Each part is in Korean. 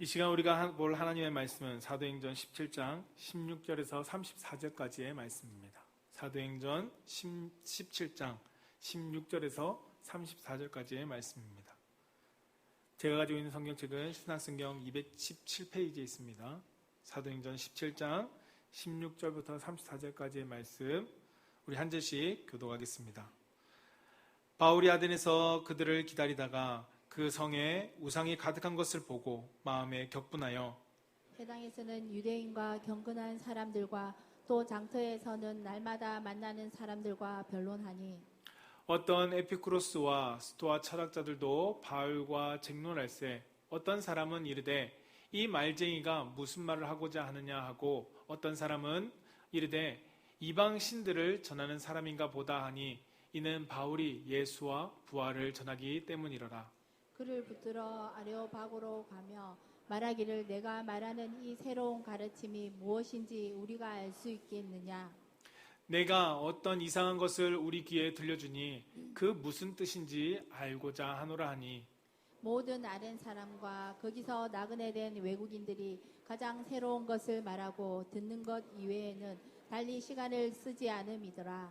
이 시간 우리가 볼 하나님의 말씀은 사도행전 17장 16절에서 34절까지의 말씀입니다. 사도행전 17장 16절에서 34절까지의 말씀입니다. 제가 가지고 있는 성경책은 신약성경 217페이지에 있습니다. 사도행전 17장 16절부터 34절까지의 말씀, 우리 한 절씩 교독하겠습니다. 바울이 아덴에서 그들을 기다리다가 그 성에 우상이 가득한 것을 보고 마음에 격분하여 회당에서는 유대인과 경건한 사람들과 또 장터에서는 날마다 만나는 사람들과 변론하니 어떤 에피쿠로스와 스토아 철학자들도 바울과 쟁론할세 어떤 사람은 이르되 이 말쟁이가 무슨 말을 하고자 하느냐 하고 어떤 사람은 이르되 이방 신들을 전하는 사람인가 보다 하니 이는 바울이 예수와 부활을 전하기 때문이로라. 그를 붙들어 아레오바고로 가며 말하기를 내가 말하는 이 새로운 가르침이 무엇인지 우리가 알 수 있겠느냐. 내가 어떤 이상한 것을 우리 귀에 들려주니 그 무슨 뜻인지 알고자 하노라 하니 모든 아는 사람과 거기서 나그네 된 외국인들이 가장 새로운 것을 말하고 듣는 것 이외에는 달리 시간을 쓰지 않음이더라.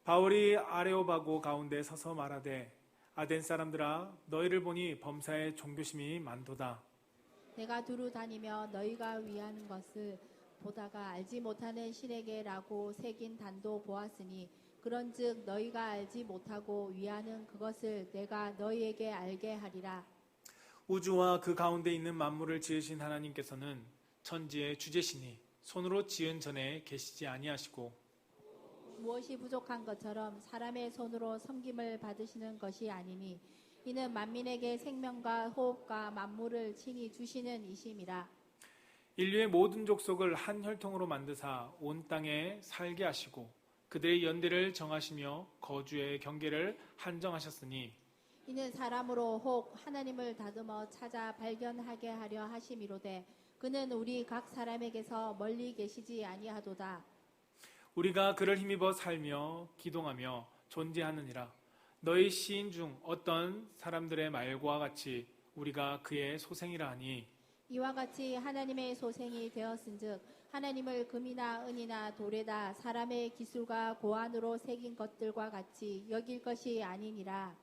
바울이 아레오바고 가운데 서서 말하되 아덴 사람들아 너희를 보니 범사에 종교심이 많도다. 내가 두루 다니며 너희가 위하는 것을 보다가 알지 못하는 신에게라고 새긴 단도 보았으니 그런즉 너희가 알지 못하고 위하는 그것을 내가 너희에게 알게 하리라. 우주와 그 가운데 있는 만물을 지으신 하나님께서는 천지의 주제시니 손으로 지은 전에 계시지 아니하시고 무엇이 부족한 것처럼 사람의 손으로 섬김을 받으시는 것이 아니니 이는 만민에게 생명과 호흡과 만물을 친히 주시는 이심이라. 인류의 모든 족속을 한 혈통으로 만드사 온 땅에 살게 하시고 그들의 연대를 정하시며 거주의 경계를 한정하셨으니 이는 사람으로 혹 하나님을 다듬어 찾아 발견하게 하려 하심이로되 그는 우리 각 사람에게서 멀리 계시지 아니하도다. 우리가 그를 힘입어 살며 기동하며 존재하느니라. 너희 시인 중 어떤 사람들의 말과 같이 우리가 그의 소생이라 하니 이와 같이 하나님의 소생이 되었은즉 하나님을 금이나 은이나 돌에다 사람의 기술과 고안으로 새긴 것들과 같이 여길 것이 아니니라.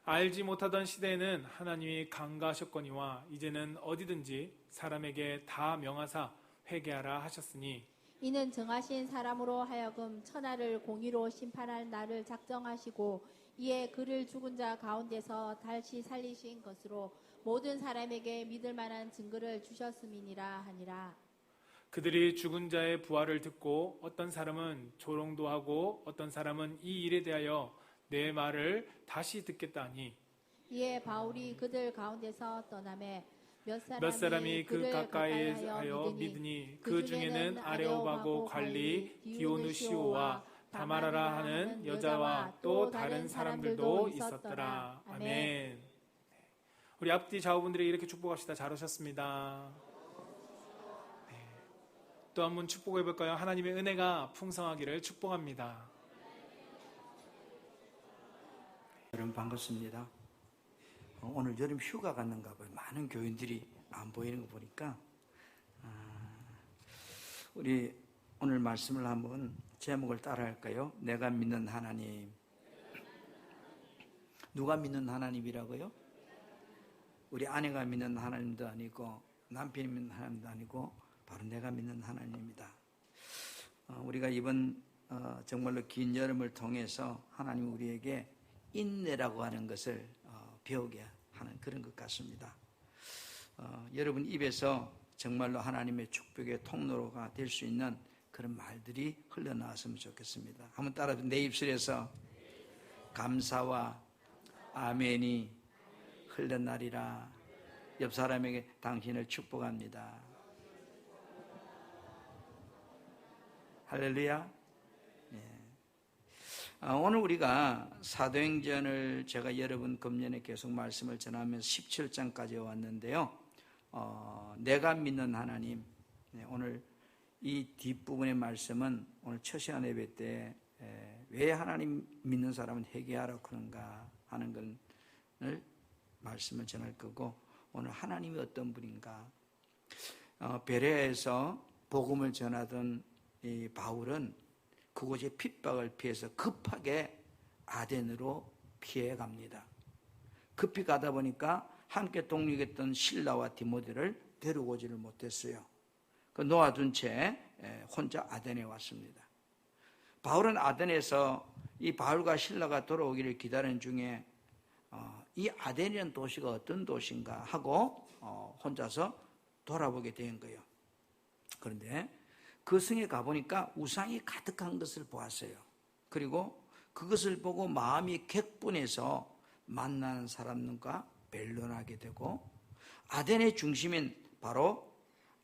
알지 못하던 시대에는 하나님이 강가하셨거니와 이제는 어디든지 사람에게 다 명하사 회개하라 하셨으니 이는 정하신 사람으로 하여금 천하를 공의로 심판할 날을 작정하시고 이에 그를 죽은 자 가운데서 다시 살리신 것으로 모든 사람에게 믿을 만한 증거를 주셨음이니라 하니라. 그들이 죽은 자의 부활을 듣고 어떤 사람은 조롱도 하고 어떤 사람은 이 일에 대하여 내 말을 다시 듣겠다 하니 이에 바울이 그들 가운데서 떠나매 몇 사람이 그 가까이 하여 믿으니 그 중에는 아레오바고 관리 디오누시오와 다마라라 하는 여자와 또 다른 사람들도 있었더라. 아멘. 우리 앞뒤 좌우분들에게 이렇게 축복합시다. 잘 오셨습니다. 네. 또 한 번 축복해 볼까요? 하나님의 은혜가 풍성하기를 축복합니다. 여러분 반갑습니다. 오늘 여름 휴가 갔는가 봐요. 많은 교인들이 안 보이는 거 보니까 우리 오늘 말씀을 한번 제목을 따라 할까요? 내가 믿는 하나님. 누가 믿는 하나님이라고요? 우리 아내가 믿는 하나님도 아니고 남편이 믿는 하나님도 아니고 바로 내가 믿는 하나님입니다. 우리가 이번 정말로 긴 여름을 통해서 하나님 우리에게 인내라고 하는 것을 배우게 하는 그런 것 같습니다. 여러분 입에서 정말로 하나님의 축복의 통로가 될 수 있는 그런 말들이 흘러나왔으면 좋겠습니다. 한번 따라 내 입술에서 감사와 아멘이 흘러나리라. 옆 사람에게 당신을 축복합니다. 할렐루야. 오늘 우리가 사도행전을 제가 여러분 금년에 계속 말씀을 전하면서 17장까지 왔는데요. 내가 믿는 하나님. 오늘 이 뒷부분의 말씀은 오늘 첫 시간 예배 때 왜 하나님 믿는 사람은 회개하라 그런가 하는 걸 말씀을 전할 거고 오늘 하나님이 어떤 분인가? 베레아에서 복음을 전하던 이 바울은 그곳의 핍박을 피해서 급하게 아덴으로 피해 갑니다. 급히 가다 보니까 함께 동력했던 실라와 디모데를 데려오지를 못했어요. 그 놓아둔 채 혼자 아덴에 왔습니다. 바울은 아덴에서 이 바울과 실라가 돌아오기를 기다리는 중에 이 아덴이라는 도시가 어떤 도시인가 하고 혼자서 돌아보게 된 거예요. 그런데 그 성에 가보니까 우상이 가득한 것을 보았어요. 그리고 그것을 보고 마음이 객분해서 만나는 사람들과 변론하게 되고, 아덴의 중심인 바로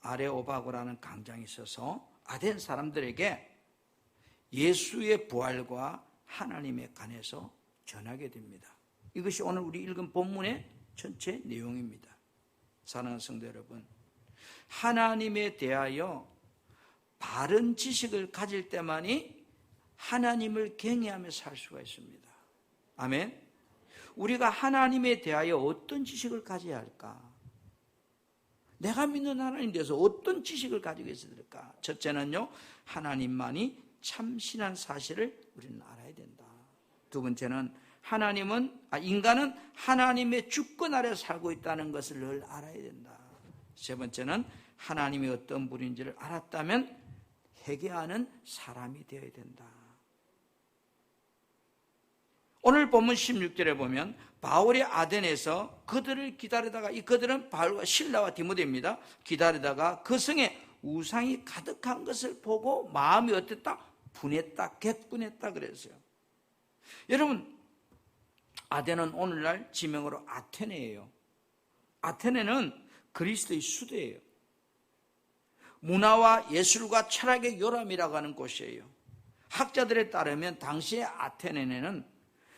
아레오바고라는 강장이 있어서 아덴 사람들에게 예수의 부활과 하나님에 관해서 전하게 됩니다. 이것이 오늘 우리 읽은 본문의 전체 내용입니다. 사랑하는 성도 여러분, 하나님에 대하여 바른 지식을 가질 때만이 하나님을 경외하며 살 수가 있습니다. 아멘. 우리가 하나님에 대하여 어떤 지식을 가져야 할까? 내가 믿는 하나님에 대해서 어떤 지식을 가지고 있어야 될까? 첫째는요, 하나님만이 참신한 사실을 우리는 알아야 된다. 두 번째는 인간은 하나님의 주권 아래 살고 있다는 것을 늘 알아야 된다. 세 번째는 하나님이 어떤 분인지를 알았다면 회개하는 사람이 되어야 된다. 오늘 본문 16절에 보면 바울이 아덴에서 그들을 기다리다가, 이 그들은 바울과 실라와 디모데입니다. 기다리다가 그 성에 우상이 가득한 것을 보고 마음이 어땠다? 분했다, 객분했다 그랬어요. 여러분, 아덴은 오늘날 지명으로 아테네예요. 아테네는 그리스도의 수도예요. 문화와 예술과 철학의 요람이라고 하는 곳이에요. 학자들에 따르면 당시의 아테네는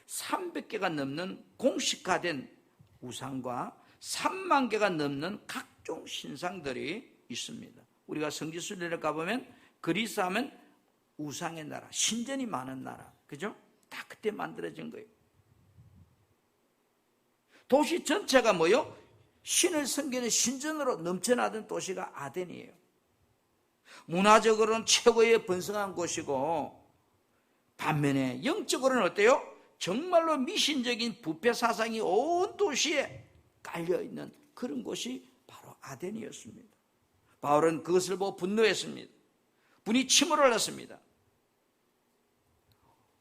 300개가 넘는 공식화된 우상과 3만 개가 넘는 각종 신상들이 있습니다. 우리가 성지순례를 가보면 그리스 하면 우상의 나라, 신전이 많은 나라, 그죠? 다 그때 만들어진 거예요. 도시 전체가 뭐요? 신을 섬기는 신전으로 넘쳐나던 도시가 아덴이에요. 문화적으로는 최고의 번성한 곳이고, 반면에 영적으로는 어때요? 정말로 미신적인 부패 사상이 온 도시에 깔려있는 그런 곳이 바로 아덴이었습니다. 바울은 그것을 보고 분노했습니다. 분이 침을 흘렸습니다.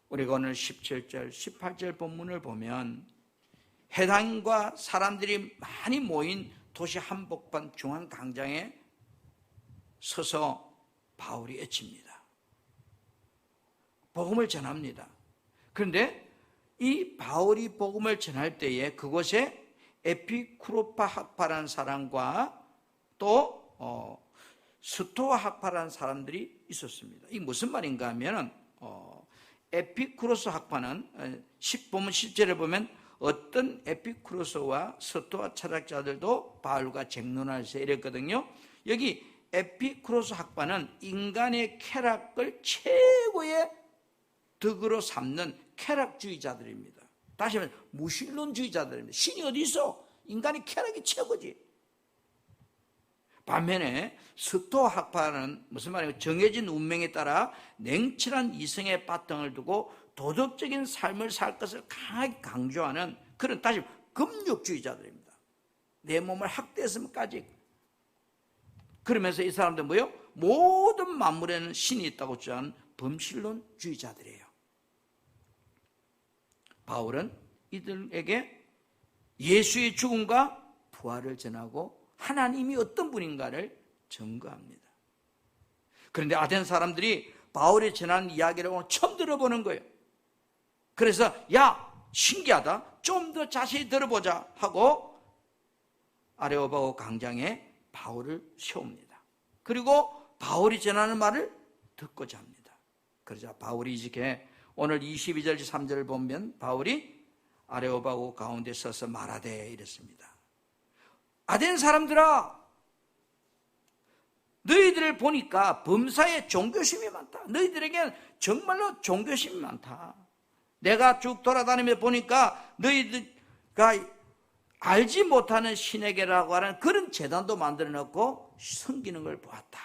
우리가 오늘 17절, 18절 본문을 보면 회당과 사람들이 많이 모인 도시 한복판 중앙 광장에 서서 바울이 외칩니다. 복음을 전합니다. 그런데 이 바울이 복음을 전할 때에 그곳에 에피쿠로파 학파라는 사람과 또 스토아 학파라는 사람들이 있었습니다. 이게 무슨 말인가 하면 에피쿠로스 학파는 본문 10절에 보면 어떤 에피쿠로스와 스토아 철학자들도 바울과 쟁론하면서 이랬거든요. 여기 에피쿠로스 학파는 인간의 쾌락을 최고의 덕으로 삼는 쾌락주의자들입니다. 다시 말하면 무신론주의자들입니다. 신이 어디 있어? 인간의 쾌락이 최고지. 반면에 스토아 학파는 무슨 말이에요? 정해진 운명에 따라 냉철한 이성의 바탕을 두고 도덕적인 삶을 살 것을 강하게 강조하는 그런 다시 금욕주의자들입니다. 내 몸을 학대했음까지. 그러면서 이 사람들 뭐요? 모든 만물에는 신이 있다고 주장하는 범신론주의자들이에요. 바울은 이들에게 예수의 죽음과 부활을 전하고 하나님이 어떤 분인가를 증거합니다. 그런데 아덴 사람들이 바울이 전한 이야기를 오늘 처음 들어보는 거예요. 그래서 야, 신기하다, 좀 더 자세히 들어보자 하고 아레오바고 광장에 바울을 세웁니다. 그리고 바울이 전하는 말을 듣고자 합니다. 그러자 바울이 이렇게 오늘 22절 3절을 보면 바울이 아레오바고 가운데 서서 말하되 이랬습니다. 아덴 사람들아, 너희들을 보니까 범사에 종교심이 많다. 너희들에게는 정말로 종교심이 많다. 내가 쭉 돌아다니며 보니까 너희들과 알지 못하는 신에게라고 하는 그런 제단도 만들어 놓고 섬기는 걸 보았다.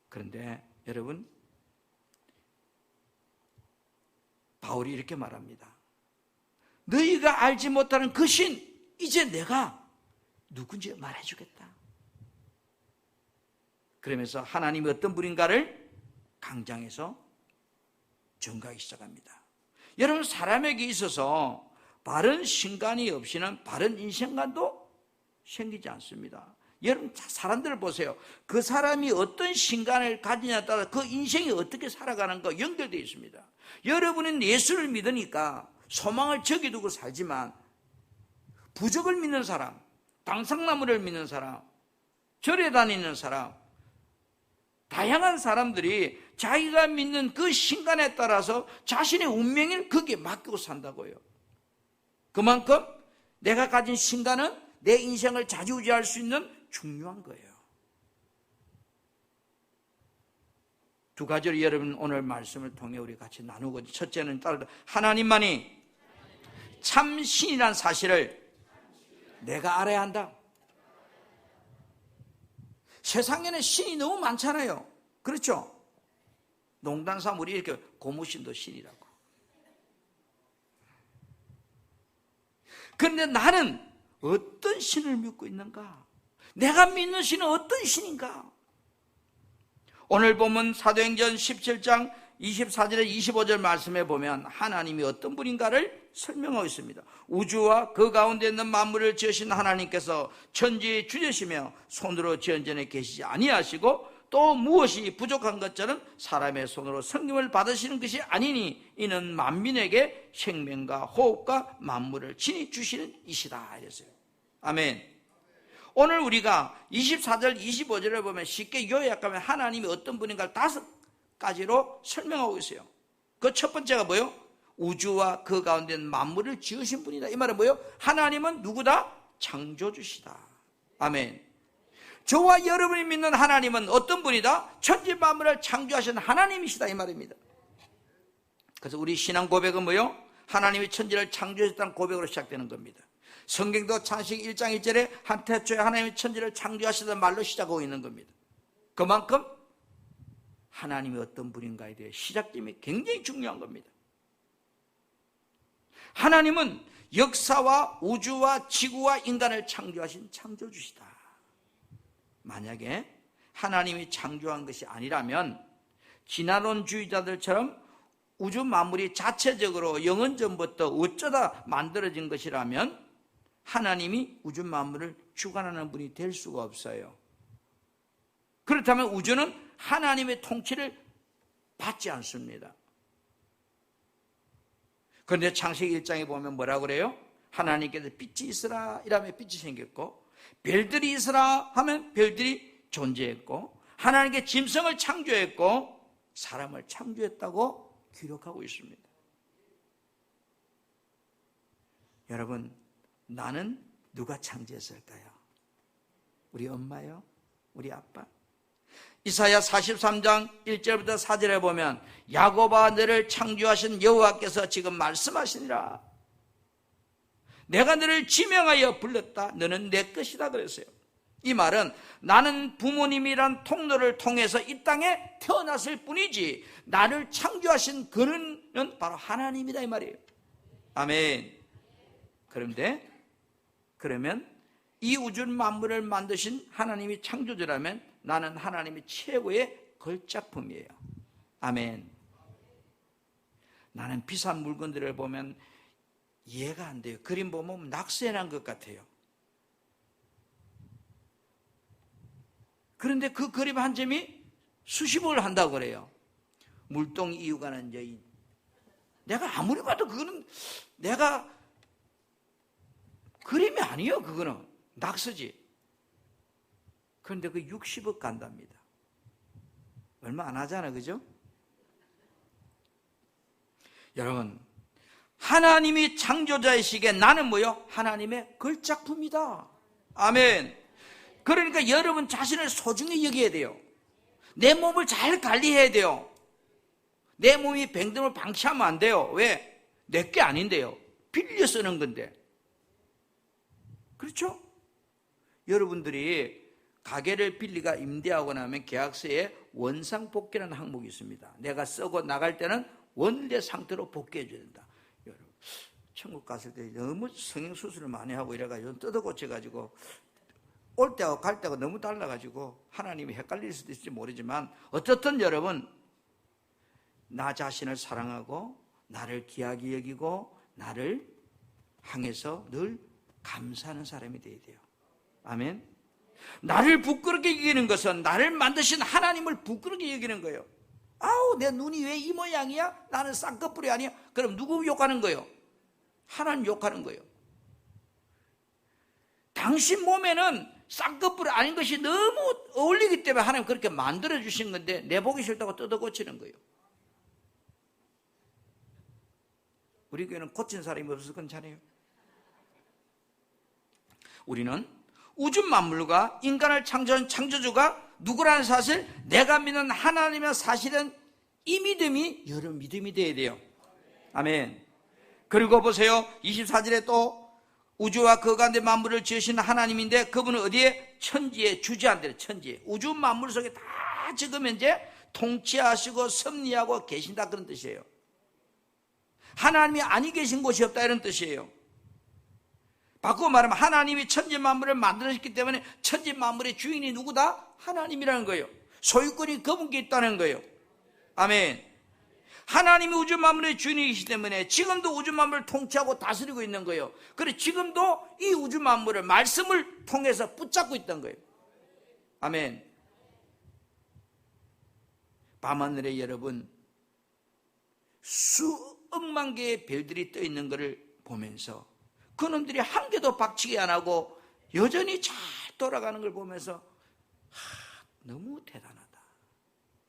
그런데 여러분, 바울이 이렇게 말합니다. 너희가 알지 못하는 그 신, 이제 내가 누군지 말해주겠다. 그러면서 하나님이 어떤 분인가를 강장해서 전가하기 시작합니다. 여러분, 사람에게 있어서 바른 신간이 없이는 바른 인생관도 생기지 않습니다. 여러분, 사람들을 보세요. 그 사람이 어떤 신간을 가지냐에 따라 그 인생이 어떻게 살아가는가 연결되어 있습니다. 여러분은 예수를 믿으니까 소망을 저기 두고 살지만 부적을 믿는 사람, 당상나무를 믿는 사람, 절에 다니는 사람, 다양한 사람들이 자기가 믿는 그 신간에 따라서 자신의 운명을 거기에 맡기고 산다고요. 그만큼 내가 가진 신간은 내 인생을 좌지우지할 수 있는 중요한 거예요. 두 가지로 여러분 오늘 말씀을 통해 우리 같이 나누고, 첫째는 따로 하나님만이 참 신이란 사실을 내가 알아야 한다. 세상에는 신이 너무 많잖아요. 그렇죠? 농담삼아 우리 이렇게 고무신도 신이라고. 그런데 나는 어떤 신을 믿고 있는가? 내가 믿는 신은 어떤 신인가? 오늘 보면 사도행전 17장 24절에 25절 말씀에 보면 하나님이 어떤 분인가를 설명하고 있습니다. 우주와 그 가운데 있는 만물을 지으신 하나님께서 천지의 주제시며 손으로 지은 전에 계시지 아니하시고 또 무엇이 부족한 것처럼 사람의 손으로 섬김을 받으시는 것이 아니니 이는 만민에게 생명과 호흡과 만물을 친히 주시는 이시다 이랬어요. 아멘. 오늘 우리가 24절 25절을 보면 쉽게 요약하면 하나님이 어떤 분인가를 5가지로 설명하고 있어요. 그 첫 번째가 뭐예요? 우주와 그 가운데 있는 만물을 지으신 분이다. 이 말은 뭐예요? 하나님은 누구다? 창조주시다. 아멘. 저와 여러분이 믿는 하나님은 어떤 분이다? 천지 만물을 창조하신 하나님이시다 이 말입니다. 그래서 우리 신앙 고백은 뭐예요? 하나님이 천지를 창조하셨다는 고백으로 시작되는 겁니다. 성경도 창세기 1장 1절에 한태초에 하나님이 천지를 창조하시던 말로 시작하고 있는 겁니다. 그만큼 하나님이 어떤 분인가에 대해 시작점이 굉장히 중요한 겁니다. 하나님은 역사와 우주와 지구와 인간을 창조하신 창조주시다. 만약에 하나님이 창조한 것이 아니라면 진화론주의자들처럼 우주 만물이 자체적으로 영원전부터 어쩌다 만들어진 것이라면 하나님이 우주 만물을 주관하는 분이 될 수가 없어요. 그렇다면 우주는 하나님의 통치를 받지 않습니다. 그런데 창세기 1장에 보면 뭐라고 그래요? 하나님께서 빛이 있으라 이라면 빛이 생겼고 별들이 있으라 하면 별들이 존재했고 하나님께 짐승을 창조했고 사람을 창조했다고 기록하고 있습니다. 여러분, 나는 누가 창조했을까요? 우리 엄마요? 우리 아빠? 이사야 43장 1절부터 4절에 보면 야곱아 너를 창조하신 여호와께서 지금 말씀하시니라. 내가 너를 지명하여 불렀다. 너는 내 것이다 그랬어요. 이 말은 나는 부모님이란 통로를 통해서 이 땅에 태어났을 뿐이지 나를 창조하신 그는 바로 하나님이다 이 말이에요. 아멘. 그러면 이 우주 만물을 만드신 하나님이 창조주라면 나는 하나님의 최고의 걸작품이에요. 아멘. 나는 비싼 물건들을 보면 이해가 안 돼요. 그림 보면 낙서해놓은 것 같아요. 그런데 그 그림 한 점이 수십억을 한다고 그래요. 물동 이유가는 이제 내가 아무리 봐도 그거는 내가 그림이 아니에요. 그거는 낙서지. 그런데 그 60억 간답니다. 얼마 안 하잖아, 그죠? 여러분, 하나님이 창조자이시기에 나는 뭐요? 하나님의 걸작품이다. 아멘. 그러니까 여러분 자신을 소중히 여겨야 돼요. 내 몸을 잘 관리해야 돼요. 내 몸이 병듦을 방치하면 안 돼요. 왜? 내 게 아닌데요. 빌려 쓰는 건데. 그렇죠? 여러분들이 가게를 빌리가 임대하고 나면 계약서에 원상복귀라는 항목이 있습니다. 내가 쓰고 나갈 때는 원래 상태로 복귀해 줘야 된다. 여러분, 천국 갔을 때 너무 성형수술을 많이 하고 이래가지고 뜯어고쳐가지고 올 때하고 갈 때가 너무 달라가지고 하나님이 헷갈릴 수도 있을지 모르지만, 어쨌든 여러분, 나 자신을 사랑하고 나를 귀하게 여기고 나를 향해서 늘 감사하는 사람이 되어야 돼요. 아멘. 나를 부끄럽게 여기는 것은 나를 만드신 하나님을 부끄럽게 여기는 거예요. 아우, 내 눈이 왜 이 모양이야? 나는 쌍꺼풀이 아니야? 그럼 누구 욕하는 거예요? 하나님 욕하는 거예요. 당신 몸에는 쌍꺼풀이 아닌 것이 너무 어울리기 때문에 하나님 그렇게 만들어주신 건데 내 보기 싫다고 뜯어고치는 거예요. 우리 교회는 고친 사람이 없어서 괜찮아요. 우리는 우주 만물과 인간을 창조한 창조주가 누구라는 사실, 내가 믿는 하나님의 사실은 이 믿음이 여러분 믿음이 돼야 돼요. 아멘. 그리고 보세요. 24절에 또 우주와 그 가운데 만물을 지으신 하나님인데 그분은 어디에? 천지에 주재한대요. 천지에. 우주 만물 속에 다 지금 현재 통치하시고 섭리하고 계신다, 그런 뜻이에요. 하나님이 아니 계신 곳이 없다, 이런 뜻이에요. 바꾸어 말하면 하나님이 천지 만물을 만들었기 때문에 천지 만물의 주인이 누구다? 하나님이라는 거예요. 소유권이 그분께 있다는 거예요. 아멘. 하나님이 우주 만물의 주인이시기 때문에 지금도 우주 만물을 통치하고 다스리고 있는 거예요. 그리고 지금도 이 우주 만물을 말씀을 통해서 붙잡고 있던 거예요. 아멘. 밤하늘에 여러분 수억만 개의 별들이 떠 있는 것을 보면서 그놈들이 한 개도 박치기 안 하고 여전히 잘 돌아가는 걸 보면서 너무 대단하다.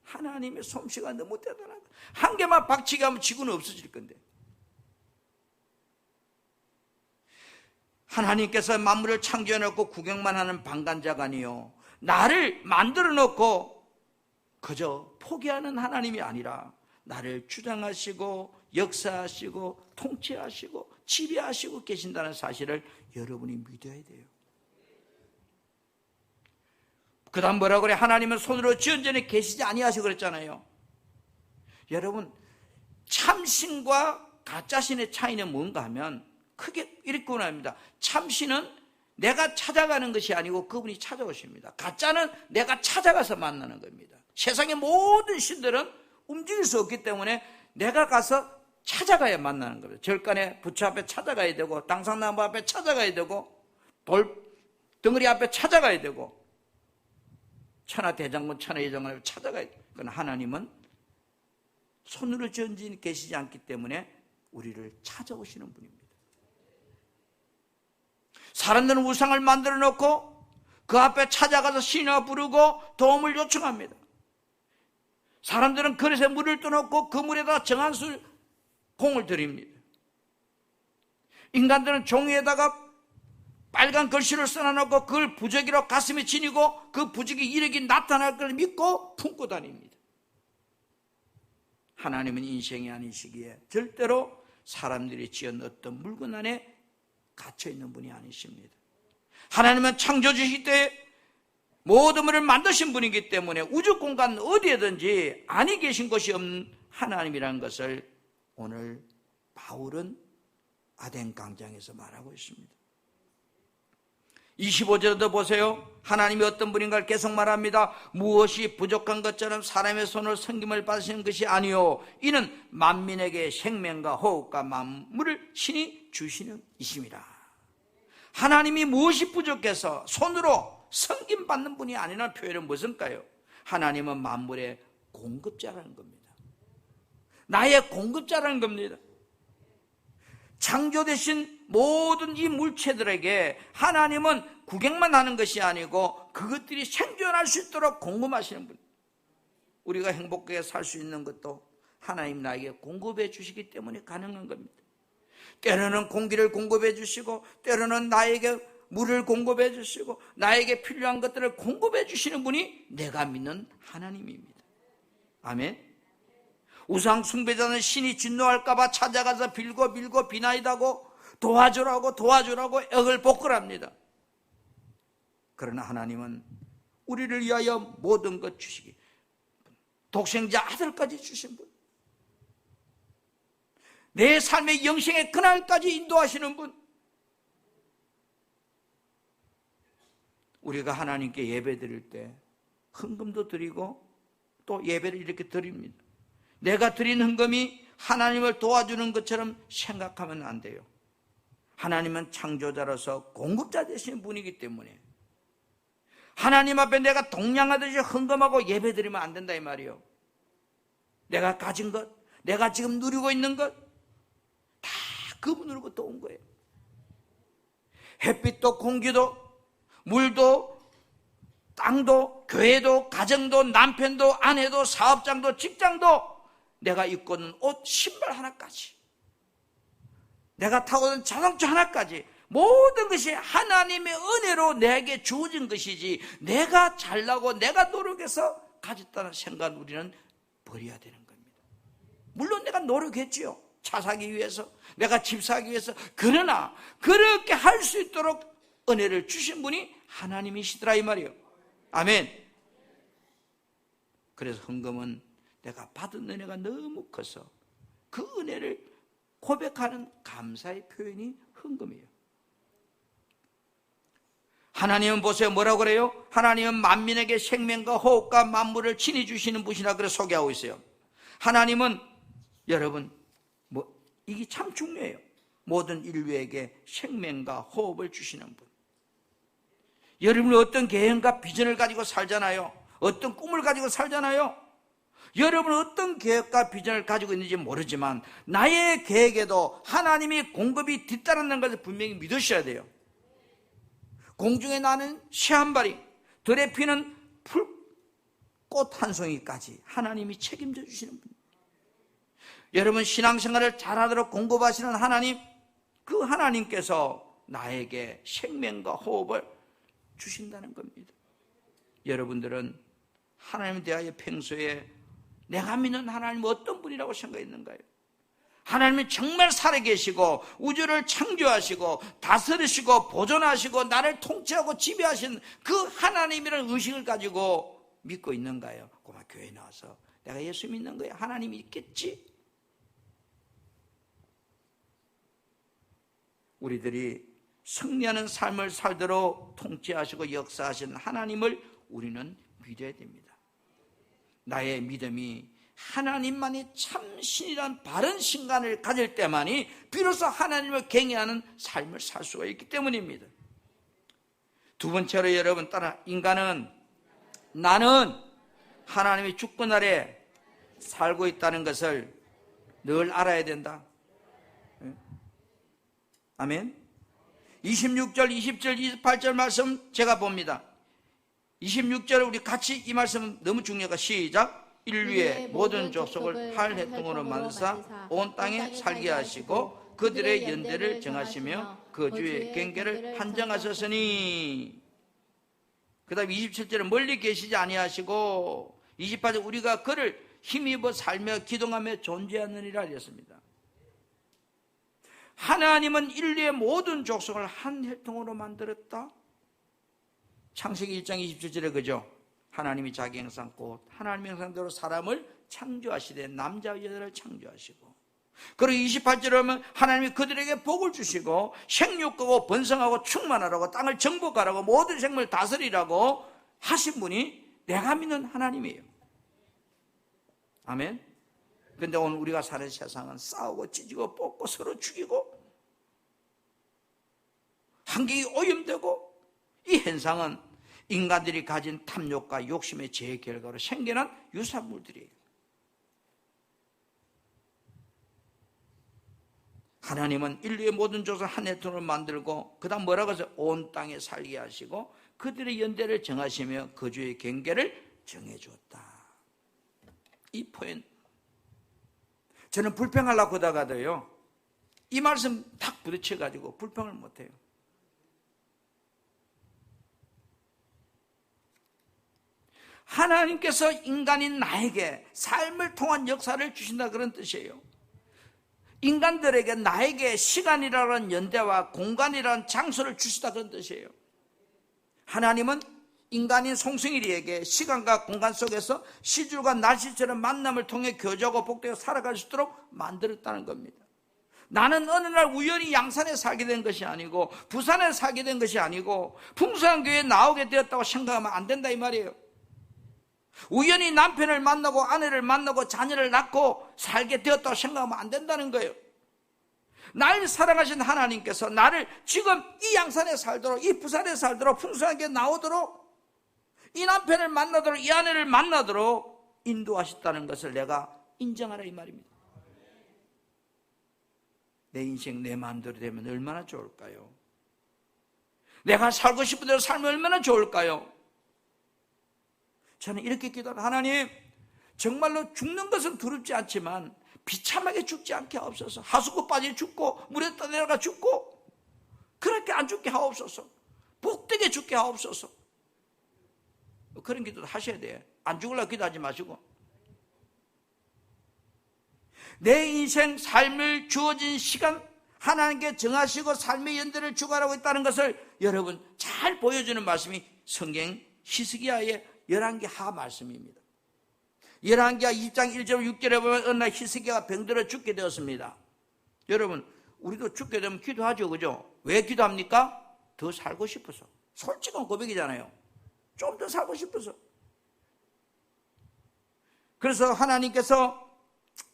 하나님의 솜씨가 너무 대단하다. 한 개만 박치기 하면 지구는 없어질 건데. 하나님께서 만물을 창조해 놓고 구경만 하는 방관자가 아니요, 나를 만들어 놓고 그저 포기하는 하나님이 아니라 나를 주장하시고 역사하시고 통치하시고 지배하시고 계신다는 사실을 여러분이 믿어야 돼요. 그 다음 뭐라고 그래? 하나님은 손으로 지은 전에 계시지 아니하시고 그랬잖아요. 여러분, 참신과 가짜신의 차이는 뭔가 하면 크게 이렇게 구분합니다. 참신은 내가 찾아가는 것이 아니고 그분이 찾아오십니다. 가짜는 내가 찾아가서 만나는 겁니다. 세상의 모든 신들은 움직일 수 없기 때문에 내가 가서 찾아가야 만나는 겁니다. 절간에 부처 앞에 찾아가야 되고 당상나무 앞에 찾아가야 되고 돌 덩어리 앞에 찾아가야 되고 천하대장군 천하의장군 앞에 찾아가야 돼요. 그러나 하나님은 손으로 지은 지 계시지 않기 때문에 우리를 찾아오시는 분입니다. 사람들은 우상을 만들어 놓고 그 앞에 찾아가서 신화 부르고 도움을 요청합니다. 사람들은 그릇에 물을 떠놓고 그 물에다 정한술 공을 들입니다. 인간들은 종이에다가 빨간 글씨를 써놔놓고 그걸 부적이로 가슴에 지니고 그 부적이 이력이 나타날 걸 믿고 품고 다닙니다. 하나님은 인생이 아니시기에 절대로 사람들이 지은 어떤 물건 안에 갇혀있는 분이 아니십니다. 하나님은 창조주실 때 모든 것을 만드신 분이기 때문에 우주 공간 어디에든지 아니 계신 곳이 없는 하나님이라는 것을 오늘 바울은 아덴 강장에서 말하고 있습니다. 25절에도 보세요. 하나님이 어떤 분인가를 계속 말합니다. 무엇이 부족한 것처럼 사람의 손으로 섬김을 받으시는 것이 아니요, 이는 만민에게 생명과 호흡과 만물을 신이 주시는 이심이라. 하나님이 무엇이 부족해서 손으로 섬김받는 분이 아니라는 표현은 무슨가요? 하나님은 만물의 공급자라는 겁니다. 나의 공급자라는 겁니다. 창조되신 모든 이 물체들에게 하나님은 구경만 하는 것이 아니고 그것들이 생존할 수 있도록 공급하시는 분. 우리가 행복하게 살 수 있는 것도 하나님 나에게 공급해 주시기 때문에 가능한 겁니다. 때로는 공기를 공급해 주시고 때로는 나에게 물을 공급해 주시고 나에게 필요한 것들을 공급해 주시는 분이 내가 믿는 하나님입니다. 아멘. 우상 숭배자는 신이 진노할까 봐 찾아가서 빌고 밀고 비나이다고 도와주라고 액을 복걸합니다. 그러나 하나님은 우리를 위하여 모든 것 주시기, 독생자 아들까지 주신 분, 내 삶의 영생의 그날까지 인도하시는 분, 우리가 하나님께 예배 드릴 때 헌금도 드리고 또 예배를 이렇게 드립니다. 내가 드린 헌금이 하나님을 도와주는 것처럼 생각하면 안 돼요. 하나님은 창조자로서 공급자 되신 분이기 때문에 하나님 앞에 내가 동냥하듯이 헌금하고 예배 드리면 안 된다 이 말이에요. 내가 가진 것, 내가 지금 누리고 있는 것 다 그분으로부터 온 거예요. 햇빛도 공기도 물도 땅도 교회도 가정도 남편도 아내도 사업장도 직장도 내가 입고 있는 옷 신발 하나까지 내가 타고 있는 자동차 하나까지 모든 것이 하나님의 은혜로 내게 주어진 것이지 내가 잘나고 내가 노력해서 가졌다는 생각을 우리는 버려야 되는 겁니다. 물론 내가 노력했지요. 차 사기 위해서, 내가 집 사기 위해서. 그러나 그렇게 할 수 있도록 은혜를 주신 분이 하나님이시더라 이 말이에요. 아멘. 그래서 헌금은 내가 받은 은혜가 너무 커서 그 은혜를 고백하는 감사의 표현이 헌금이에요. 하나님은 보세요. 뭐라고 그래요? 하나님은 만민에게 생명과 호흡과 만물을 친히 주시는 분이라 그래 소개하고 있어요. 하나님은 여러분 이게 참 중요해요. 모든 인류에게 생명과 호흡을 주시는 분. 여러분은 어떤 계획과 비전을 가지고 살잖아요. 어떤 꿈을 가지고 살잖아요. 여러분은 어떤 계획과 비전을 가지고 있는지 모르지만 나의 계획에도 하나님이 공급이 뒤따르는 것을 분명히 믿으셔야 돼요. 공중에 나는 새 한 마리, 들에 피는 풀꽃 한 송이까지 하나님이 책임져 주시는 분. 여러분 신앙생활을 잘하도록 공급하시는 하나님, 그 하나님께서 나에게 생명과 호흡을 주신다는 겁니다. 여러분들은 하나님에 대하여 평소에 내가 믿는 하나님은 어떤 분이라고 생각했는가요? 하나님은 정말 살아계시고 우주를 창조하시고 다스리시고 보존하시고 나를 통치하고 지배하시는 그 하나님이라는 의식을 가지고 믿고 있는가요? 고마 교회에 나와서 내가 예수 믿는 거야, 하나님이 있겠지? 우리들이 승리하는 삶을 살도록 통치하시고 역사하시는 하나님을 우리는 믿어야 됩니다. 나의 믿음이 하나님만이 참 신이란 바른 신간을 가질 때만이 비로소 하나님을 경외하는 삶을 살 수가 있기 때문입니다. 두 번째로 여러분 따라 인간은 나는 하나님의 주권 아래 살고 있다는 것을 늘 알아야 된다. 아멘. 26절, 20절, 28절 말씀 제가 봅니다. 26절 우리 같이 이 말씀 너무 중요하니까 시작. 인류의 모든 족속을 활해통으로 만드사 온 땅에 살게 하시고 그들의 연대를 정하시며 거주의 경계를 한정하셨으니. 그 다음 27절은 멀리 계시지 아니하시고 28절 우리가 그를 힘입어 살며 기동하며 존재하느니라 하셨습니다. 하나님은 인류의 모든 족속을 한 혈통으로 만들었다. 창세기 1장 27절에 그죠? 하나님이 자기 형상 곧 하나님의 형상대로 사람을 창조하시되 남자와 여자를 창조하시고, 그리고 28절에 보면 하나님이 그들에게 복을 주시고 생육하고 번성하고 충만하라고 땅을 정복하라고 모든 생물을 다스리라고 하신 분이 내가 믿는 하나님이에요. 아멘. 그런데 오늘 우리가 사는 세상은 싸우고 찢고 뽑고 서로 죽이고 환경이 오염되고, 이 현상은 인간들이 가진 탐욕과 욕심의 제 결과로 생겨난 유산물들이에요. 하나님은 인류의 모든 족속을 한 혈통으로 만들고 그 다음 뭐라고 해서 온 땅에 살게 하시고 그들의 연대를 정하시며 거주의 경계를 정해주었다. 이 포인트. 저는 불평하려고 하다가도요, 이 말씀 딱 부딪혀가지고 불평을 못해요. 하나님께서 인간인 나에게 삶을 통한 역사를 주신다 그런 뜻이에요. 인간들에게 나에게 시간이라는 연대와 공간이라는 장소를 주시다 그런 뜻이에요. 하나님은 인간인 송승일이에게 시간과 공간 속에서 시줄과 날씨처럼 만남을 통해 교제하고 복되어 살아갈 수 있도록 만들었다는 겁니다. 나는 어느 날 우연히 양산에 살게 된 것이 아니고 부산에 살게 된 것이 아니고 풍성한 교회에 나오게 되었다고 생각하면 안 된다 이 말이에요. 우연히 남편을 만나고 아내를 만나고 자녀를 낳고 살게 되었다고 생각하면 안 된다는 거예요. 날 사랑하신 하나님께서 나를 지금 이 양산에 살도록 이 부산에 살도록 풍성하게 나오도록 이 남편을 만나도록 이 아내를 만나도록 인도하셨다는 것을 내가 인정하라 이 말입니다. 내 인생 내 마음대로 되면 얼마나 좋을까요? 내가 살고 싶은 대로 살면 얼마나 좋을까요? 저는 이렇게 기도합니다. 하나님, 정말로 죽는 것은 두렵지 않지만 비참하게 죽지 않게 하옵소서. 하수구 빠져 죽고 물에 떠내려가 죽고 그렇게 안 죽게 하옵소서. 복되게 죽게 하옵소서. 그런 기도도 하셔야 돼. 안 죽으려고 기도하지 마시고. 내 인생 삶을 주어진 시간 하나님께 정하시고 삶의 연대를 주관하고 있다는 것을 여러분 잘 보여주는 말씀이 성경 히스기야의 11개 하 말씀입니다. 11기야 20장 1절 6절에 보면 어느 날 히스기야가 병들어 죽게 되었습니다. 여러분 우리도 죽게 되면 기도하죠, 그죠? 왜 기도합니까? 더 살고 싶어서. 솔직한 고백이잖아요. 좀 더 살고 싶어서. 그래서 하나님께서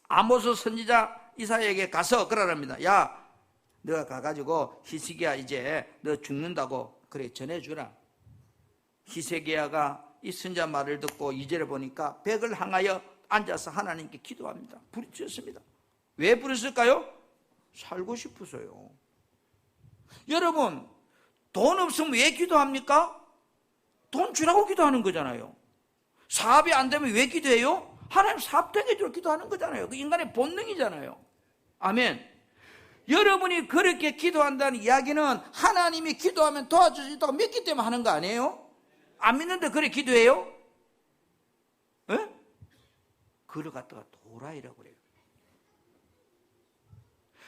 아모스 선지자 이사야에게 가서 그러랍니다. 야, 너가 가가지고 히스기야 이제 너 죽는다고 그래 전해주라. 히스기야가 이 선지자 말을 듣고 2절에 보니까 벽을 향하여 앉아서 하나님께 기도합니다. 부르짖었습니다. 왜 부르셨을까요? 살고 싶어서요. 여러분 돈 없으면 왜 기도합니까? 돈 주라고 기도하는 거잖아요. 사업이 안 되면 왜 기도해요? 하나님 사업 되게 해주라고 기도하는 거잖아요. 그 인간의 본능이잖아요. 아멘. 여러분이 그렇게 기도한다는 이야기는 하나님이 기도하면 도와줄 수 있다고 믿기 때문에 하는 거 아니에요? 안 믿는데 그래 기도해요? 에? 그걸 갖다가 도라이라고 그래요.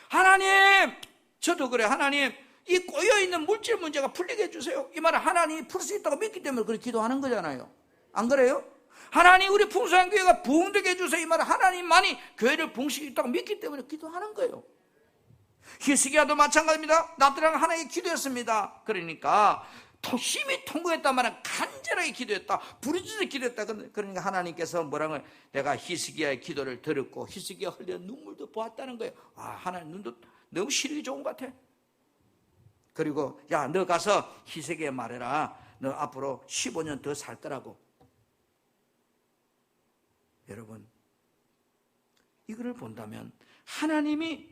하나님, 저도 그래. 하나님, 이 꼬여있는 물질 문제가 풀리게 해주세요. 이 말은 하나님이 풀 수 있다고 믿기 때문에 그렇게 기도하는 거잖아요. 안 그래요? 하나님 우리 풍성한 교회가 부흥되게 해주세요. 이 말은 하나님만이 교회를 부흥시키고 있다고 믿기 때문에 기도하는 거예요. 히스기야도 마찬가지입니다. 나더러 하나님께 기도했습니다. 그러니까 힘이 통과했단 말은 간절하게 기도했다. 부르짖어 기도했다. 그러니까 하나님께서 뭐라고 내가 히스기야의 기도를 들었고 히스기야 흘리는 눈물도 보았다는 거예요. 아, 하나님 눈도 너무 시력이 좋은 것 같아. 그리고 야, 너 가서 히스기야 말해라. 너 앞으로 15년 더 살 거라고. 여러분 이거를 본다면 하나님이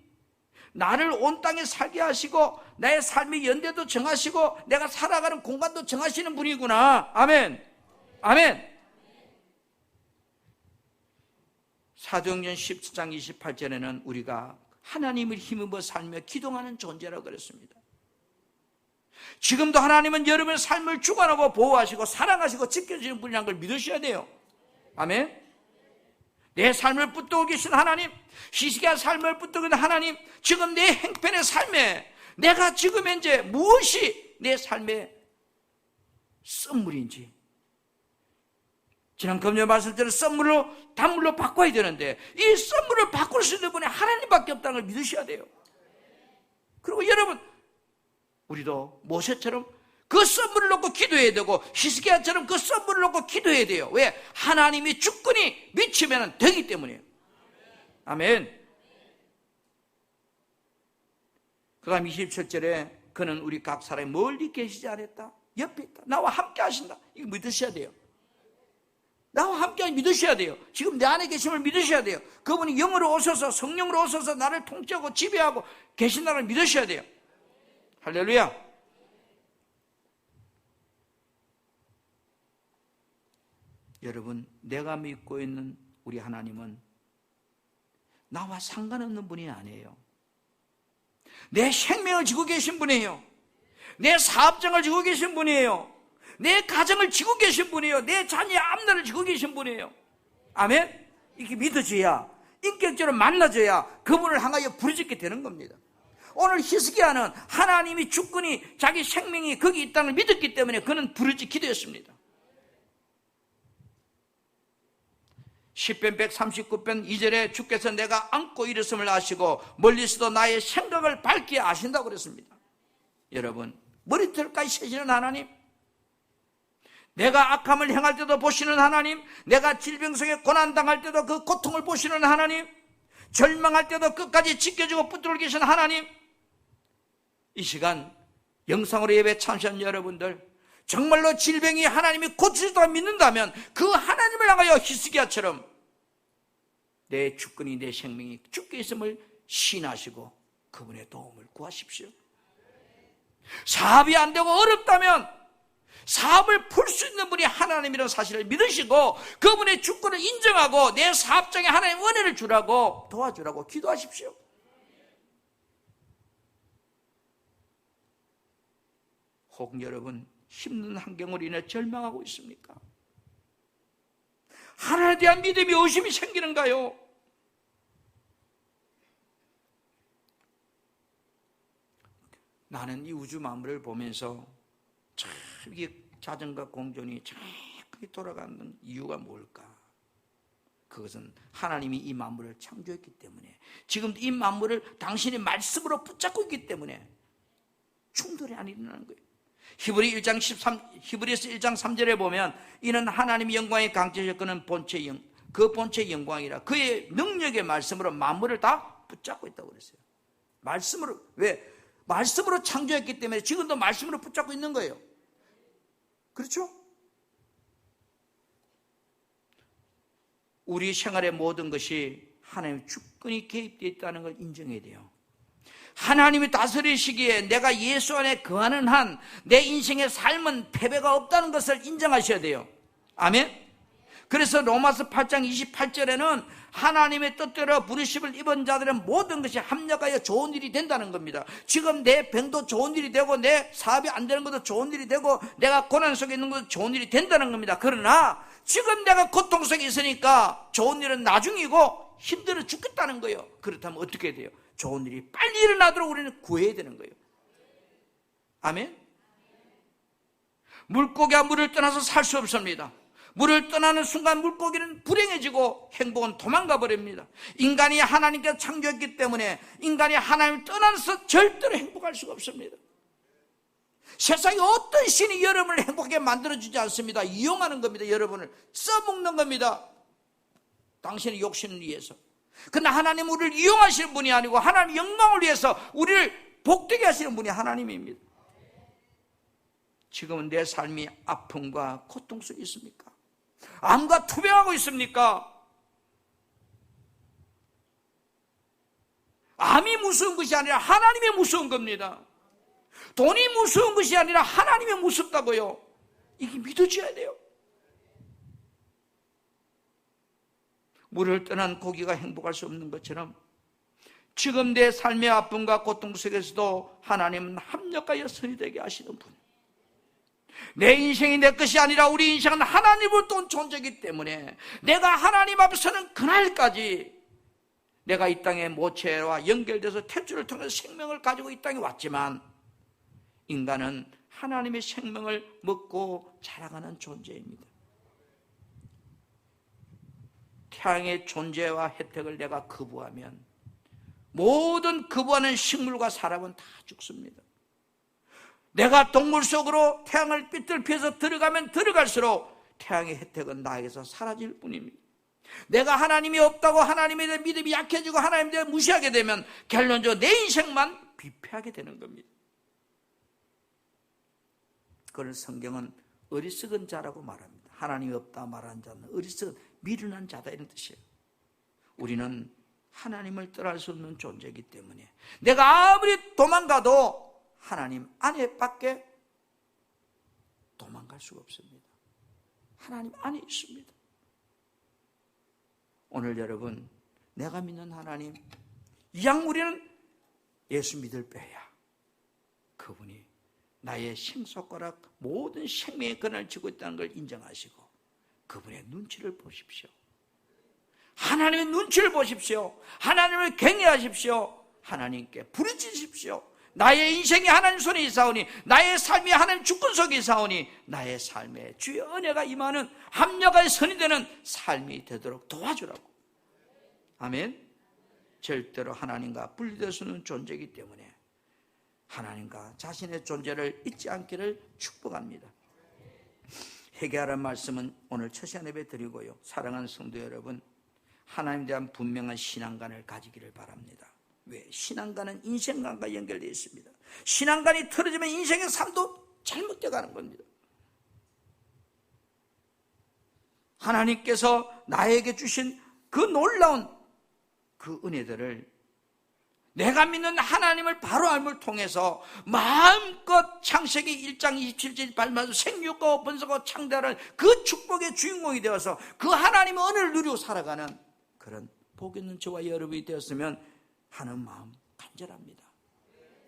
나를 온 땅에 살게 하시고 나의 삶의 연대도 정하시고 내가 살아가는 공간도 정하시는 분이구나. 아멘. 아멘. 사도행전 17장 28절에는 우리가 하나님을 힘입어 살며 기도하는 존재라고 그랬습니다. 지금도 하나님은 여러분의 삶을 주관하고 보호하시고 사랑하시고 지켜주시는 분이라는 걸 믿으셔야 돼요. 아멘. 내 삶을 붙들고 계신 하나님, 히스기야 삶을 붙들고 있는 하나님, 지금 내 행편의 삶에 내가 지금 현재 무엇이 내 삶의 선물인지, 지난 금요 말씀대로 선물로 단물로 바꿔야 되는데 이 선물을 바꿀 수 있는 분이 하나님밖에 없다는 걸 믿으셔야 돼요. 그리고 여러분 우리도 모세처럼 그 선물을 놓고 기도해야 되고 히스기야처럼 그 선물을 놓고 기도해야 돼요. 왜? 하나님이 주권이 미치면 되기 때문이에요. 아멘. 그다음 27절에 그는 우리 각 사람이 멀리 계시지 않았다. 옆에 있다. 나와 함께 하신다. 이거 믿으셔야 돼요. 나와 함께 믿으셔야 돼요. 지금 내 안에 계심을 믿으셔야 돼요. 그분이 영으로 오셔서 성령으로 오셔서 나를 통치하고 지배하고 계신다는 걸 믿으셔야 돼요. 할렐루야. 여러분, 내가 믿고 있는 우리 하나님은 나와 상관없는 분이 아니에요. 내 생명을 지고 계신 분이에요. 내 사업장을 지고 계신 분이에요. 내 가정을 지고 계신 분이에요. 내 자녀의 앞날을 지고 계신 분이에요. 아멘? 이렇게 믿어져야 인격적으로 만나줘야 그분을 향하여 부르짖게 되는 겁니다. 오늘 히스기야는 하나님이 주권이 자기 생명이 거기 있다는 걸 믿었기 때문에 그는 부르짖 기도했습니다. 10편 139편 2절에 주께서 내가 안고 일었음을 아시고 멀리서도 나의 생각을 밝게 아신다고 그랬습니다. 여러분, 머리털까지 세시는 하나님, 내가 악함을 행할 때도 보시는 하나님, 내가 질병 속에 고난당할 때도 그 고통을 보시는 하나님, 절망할 때도 끝까지 지켜주고 붙들고 계신 하나님, 이 시간 영상으로 예배 참여한 여러분들, 정말로 질병이 하나님이 고치시다고 믿는다면 그 하나님을 향하여 히스기야처럼 내 주권이 내 생명이 주께 있음을 신하시고 그분의 도움을 구하십시오. 사업이 안 되고 어렵다면 사업을 풀 수 있는 분이 하나님이라는 사실을 믿으시고 그분의 주권을 인정하고 내 사업장에 하나님 은혜를 주라고 도와주라고 기도하십시오. 혹 여러분 힘든 환경으로 인해 절망하고 있습니까? 하나님에 대한 믿음이 의심이 생기는가요? 나는 이 우주 만물을 보면서 참 이게 자전과 공전이 자꾸 돌아가는 이유가 뭘까? 그것은 하나님이 이 만물을 창조했기 때문에, 지금 이 만물을 당신의 말씀으로 붙잡고 있기 때문에 충돌이 안 일어나는 거예요. 히브리서 1장 3절에 보면 이는 하나님의 영광의 강체셔 그는 그 본체의 영광이라 그의 능력의 말씀으로 만물을 다 붙잡고 있다고 그랬어요. 말씀으로, 왜? 말씀으로 창조했기 때문에 지금도 말씀으로 붙잡고 있는 거예요. 그렇죠? 우리 생활의 모든 것이 하나님의 주권이 개입되어 있다는 걸 인정해야 돼요. 하나님이 다스리시기에 내가 예수 안에 거하는 한 내 인생의 삶은 패배가 없다는 것을 인정하셔야 돼요. 아멘? 그래서 로마서 8장 28절에는 하나님의 뜻대로 부르심을 입은 자들은 모든 것이 합력하여 좋은 일이 된다는 겁니다. 지금 내 병도 좋은 일이 되고 내 사업이 안 되는 것도 좋은 일이 되고 내가 고난 속에 있는 것도 좋은 일이 된다는 겁니다. 그러나 지금 내가 고통 속에 있으니까 좋은 일은 나중이고 힘들어 죽겠다는 거예요. 그렇다면 어떻게 돼요? 좋은 일이 빨리 일어나도록 우리는 구해야 되는 거예요. 아멘? 물고기가 물을 떠나서 살 수 없습니다. 물을 떠나는 순간 물고기는 불행해지고 행복은 도망가 버립니다. 인간이 하나님께 창조했기 때문에 인간이 하나님을 떠나서 절대로 행복할 수가 없습니다. 세상에 어떤 신이 여러분을 행복하게 만들어주지 않습니다. 이용하는 겁니다. 여러분을 써먹는 겁니다. 당신의 욕심을 위해서. 그러나 하나님은 우리를 이용하시는 분이 아니고 하나님의 영광을 위해서 우리를 복되게 하시는 분이 하나님입니다. 지금은 내 삶이 아픔과 고통 속에 있습니까? 암과 투병하고 있습니까? 암이 무서운 것이 아니라 하나님이 무서운 겁니다. 돈이 무서운 것이 아니라 하나님이 무섭다고요. 이게 믿어져야 돼요. 물을 떠난 고기가 행복할 수 없는 것처럼 지금 내 삶의 아픔과 고통 속에서도 하나님은 합력하여 선이 되게 하시는 분. 내 인생이 내 것이 아니라 우리 인생은 하나님을 돈 존재이기 때문에 내가 하나님 앞에 서는 그날까지 내가 이 땅의 모체와 연결돼서 태주를 통해서 생명을 가지고 이 땅에 왔지만 인간은 하나님의 생명을 먹고 자라가는 존재입니다. 태양의 존재와 혜택을 내가 거부하면 모든 거부하는 식물과 사람은 다 죽습니다. 내가 동물 속으로 태양을 삐뚤피해서 들어가면 들어갈수록 태양의 혜택은 나에게서 사라질 뿐입니다. 내가 하나님이 없다고 하나님에 대한 믿음이 약해지고 하나님에 대해 무시하게 되면 결론적으로 내 인생만 비패하게 되는 겁니다. 그걸 성경은 어리석은 자라고 말합니다. 하나님이 없다 말하는 자는 어리석은 미련한 자다 이런 뜻이에요. 우리는 하나님을 떠날 수 없는 존재이기 때문에 내가 아무리 도망가도 하나님 안에 밖에 도망갈 수가 없습니다. 하나님 안에 있습니다. 오늘 여러분, 내가 믿는 하나님, 이왕 우리는 예수 믿을 빼야 그분이 나의 생사과락 모든 생명의 권한을 쥐고 있다는 걸 인정하시고 그분의 눈치를 보십시오. 하나님의 눈치를 보십시오. 하나님을 경외하십시오. 하나님께 부르짖으십시오. 나의 인생이 하나님 손에 있사오니, 나의 삶이 하나님 주권 속에 있사오니, 나의 삶에 주의 은혜가 임하는 합력의 선이 되는 삶이 되도록 도와주라고. 아멘. 절대로 하나님과 분리될 수 없는 존재이기 때문에 하나님과 자신의 존재를 잊지 않기를 축복합니다. 회개하라는 말씀은 오늘 첫 시간 예배 드리고요, 사랑하는 성도 여러분, 하나님에 대한 분명한 신앙관을 가지기를 바랍니다. 왜? 신앙관은 인생관과 연결되어 있습니다. 신앙관이 틀어지면 인생의 삶도 잘못되어 가는 겁니다. 하나님께서 나에게 주신 그 놀라운 그 은혜들을 내가 믿는 하나님을 바로 알을 통해서 마음껏 창세기 1장 27절 발마서 생육하고 번성하고 창대하는 그 축복의 주인공이 되어서 그 하나님의 은혜를 누리고 살아가는 그런 복 있는 저와 여러분이 되었으면 하는 마음 간절합니다.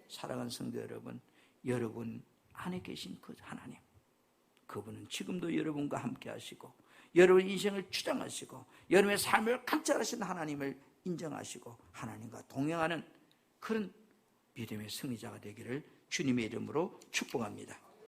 사랑하는 성도 여러분, 여러분 안에 계신 그 하나님, 그분은 지금도 여러분과 함께 하시고 여러분 인생을 주장하시고 여러분의 삶을 관찰하시는 하나님을 인정하시고 하나님과 동행하는 그런 믿음의 승리자가 되기를 주님의 이름으로 축복합니다.